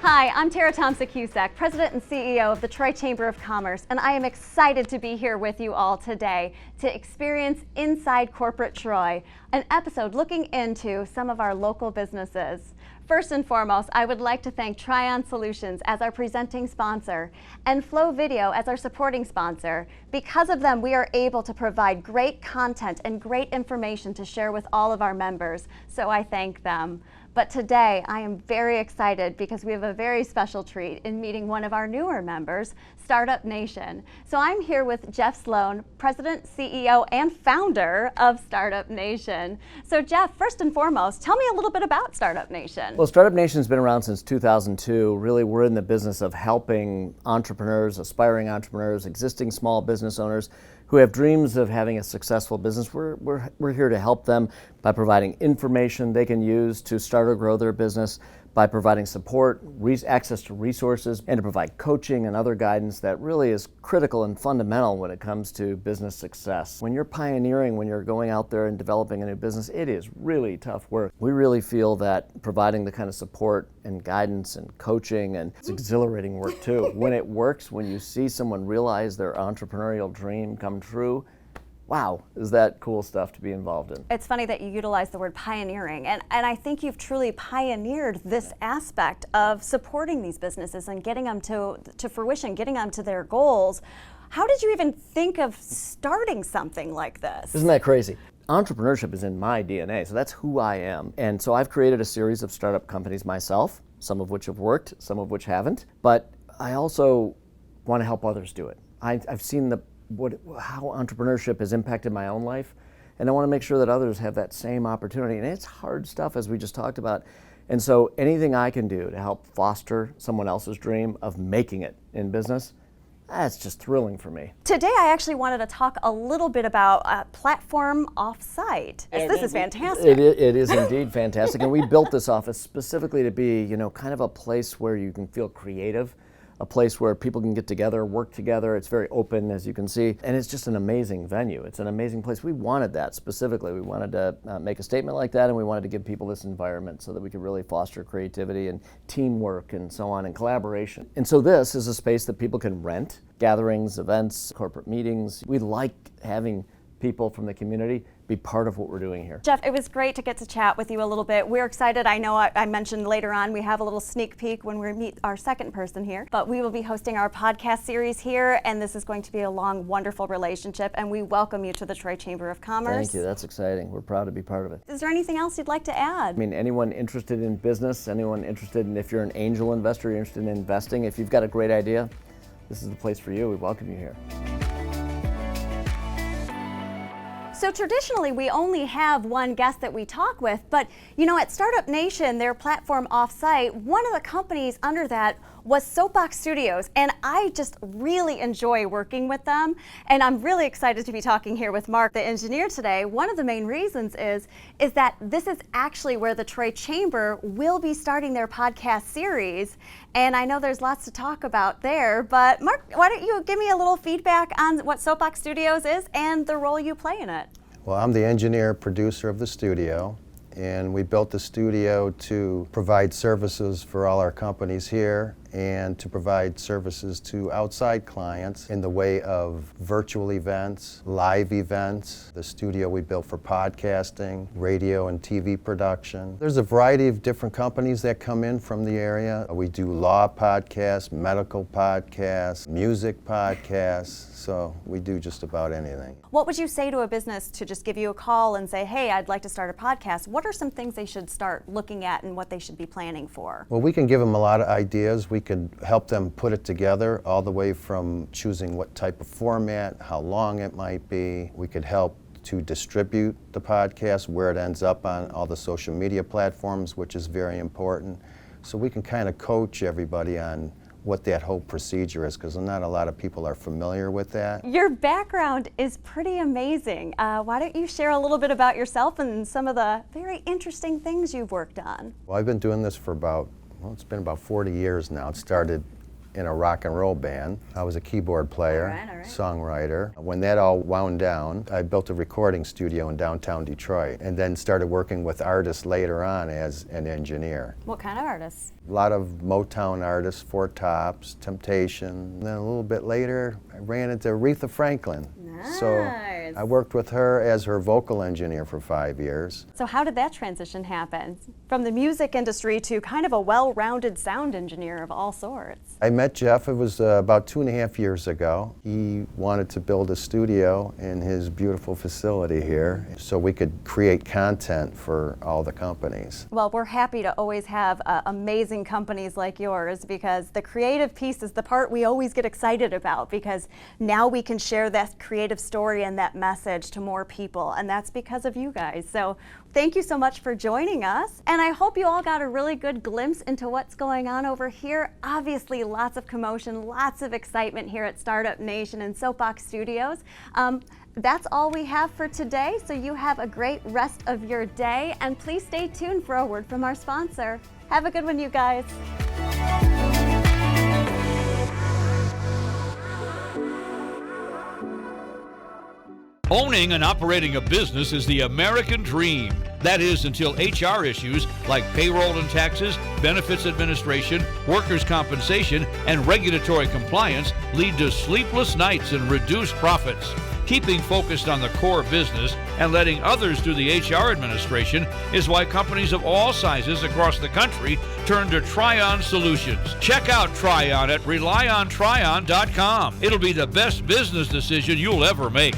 Hi, I'm Tara Thompson-Cusack, President and CEO of the Troy Chamber of Commerce, and I am excited to be here with you all today to experience Inside Corporate Troy, an episode looking into some of our local businesses. First and foremost, I would like to thank Tryon Solutions as our presenting sponsor and Flow Video as our supporting sponsor. Because of them, we are able to provide great content and great information to share with all of our members, so I thank them. But today, I am very excited because we have a very special treat in meeting one of our newer members, Startup Nation. So I'm here with Jeff Sloan, President, CEO, and founder of Startup Nation. So Jeff, first and foremost, tell me a little bit about Startup Nation. Well, Startup Nation's been around since 2002. Really, we're in the business of helping entrepreneurs, aspiring entrepreneurs, existing small business owners who have dreams of having a successful business. We're here to help them by providing information they can use to start or grow their business, by providing support, access to resources, and to provide coaching and other guidance that really is critical and fundamental when it comes to business success. When you're pioneering, when you're going out there and developing a new business, it is really tough work. We really feel that providing the kind of support and guidance and coaching, and it's exhilarating work too. When it works, when you see someone realize their entrepreneurial dream come true, wow, is that cool stuff to be involved in. It's funny that you utilize the word pioneering, and I think you've truly pioneered this aspect of supporting these businesses and getting them to fruition, getting them to their goals. How did you even think of starting something like this? Isn't that crazy? Entrepreneurship is in my DNA, so that's who I am. And so I've created a series of startup companies myself, some of which have worked, some of which haven't, but I also want to help others do it. I've seen how entrepreneurship has impacted my own life, and I want to make sure that others have that same opportunity. And it's hard stuff, as we just talked about. And so anything I can do to help foster someone else's dream of making it in business, that's just thrilling for me. Today I actually wanted to talk a little bit about Platform Offsite. This is fantastic. It is indeed fantastic. And we built this office specifically to be, kind of a place where you can feel creative, a place where people can get together, work together. It's very open, as you can see, and it's just an amazing venue. It's an amazing place. We wanted that specifically. We wanted to make a statement like that, and we wanted to give people this environment so that we could really foster creativity and teamwork and so on, and collaboration. And so this is a space that people can rent, gatherings, events, corporate meetings. We like having people from the community be part of what we're doing here. Jeff, it was great to get to chat with you a little bit. We're excited. I know I mentioned later on we have a little sneak peek when we meet our second person here, but we will be hosting our podcast series here, and this is going to be a long, wonderful relationship, and we welcome you to the Troy Chamber of Commerce. Thank you. That's exciting. We're proud to be part of it. Is there anything else you'd like to add? I mean, anyone interested in business, anyone interested in, if you're an angel investor, you're interested in investing, if you've got a great idea, this is the place for you. We welcome you here. So traditionally, we only have one guest that we talk with, but at Startup Nation, their Platform Offsite, one of the companies under that was Soapbox Studios, and I just really enjoy working with them, and I'm really excited to be talking here with Mark, the engineer, today. One of the main reasons is that this is actually where the Troy Chamber will be starting their podcast series, and I know there's lots to talk about there, but Mark, why don't you give me a little feedback on what Soapbox Studios is and the role you play in it? Well, I'm the engineer producer of the studio, and we built the studio to provide services for all our companies here and to provide services to outside clients in the way of virtual events, live events. The studio we built for podcasting, radio and TV production. There's a variety of different companies that come in from the area. We do law podcasts, medical podcasts, music podcasts, so we do just about anything. What would you say to a business to just give you a call and say, hey, I'd like to start a podcast? What are some things they should start looking at and what they should be planning for? Well, we can give them a lot of ideas. We could help them put it together, all the way from choosing what type of format, how long it might be. We could help to distribute the podcast, where it ends up on all the social media platforms, which is very important. So we can kind of coach everybody on what that whole procedure is, because not a lot of people are familiar with that. Your background is pretty amazing. Why don't you share a little bit about yourself and some of the very interesting things you've worked on? Well, I've been doing this for it's been about 40 years now. It started in a rock and roll band. I was a keyboard player, all right. songwriter. When that all wound down, I built a recording studio in downtown Detroit and then started working with artists later on as an engineer. What kind of artists? A lot of Motown artists, Four Tops, Temptation. And then a little bit later, I ran into Aretha Franklin. So Nice. I worked with her as her vocal engineer for 5 years. So how did that transition happen? From the music industry to kind of a well-rounded sound engineer of all sorts. I met Jeff, it was about 2.5 years ago. He wanted to build a studio in his beautiful facility here so we could create content for all the companies. Well, we're happy to always have amazing companies like yours, because the creative piece is the part we always get excited about, because now we can share that creative story and that message to more people, and that's because of you guys. So thank you so much for joining us, and I hope you all got a really good glimpse into what's going on over here. Obviously lots of commotion, lots of excitement here at Startup Nation and Soapbox Studios. That's all we have for today, so you have a great rest of your day, and please stay tuned for a word from our sponsor. Have a good one, you guys. Owning and operating a business is the American dream. That is, until HR issues like payroll and taxes, benefits administration, workers' compensation, and regulatory compliance lead to sleepless nights and reduced profits. Keeping focused on the core business and letting others do the HR administration is why companies of all sizes across the country turn to Tryon Solutions. Check out Tryon at RelyOnTryon.com. It'll be the best business decision you'll ever make.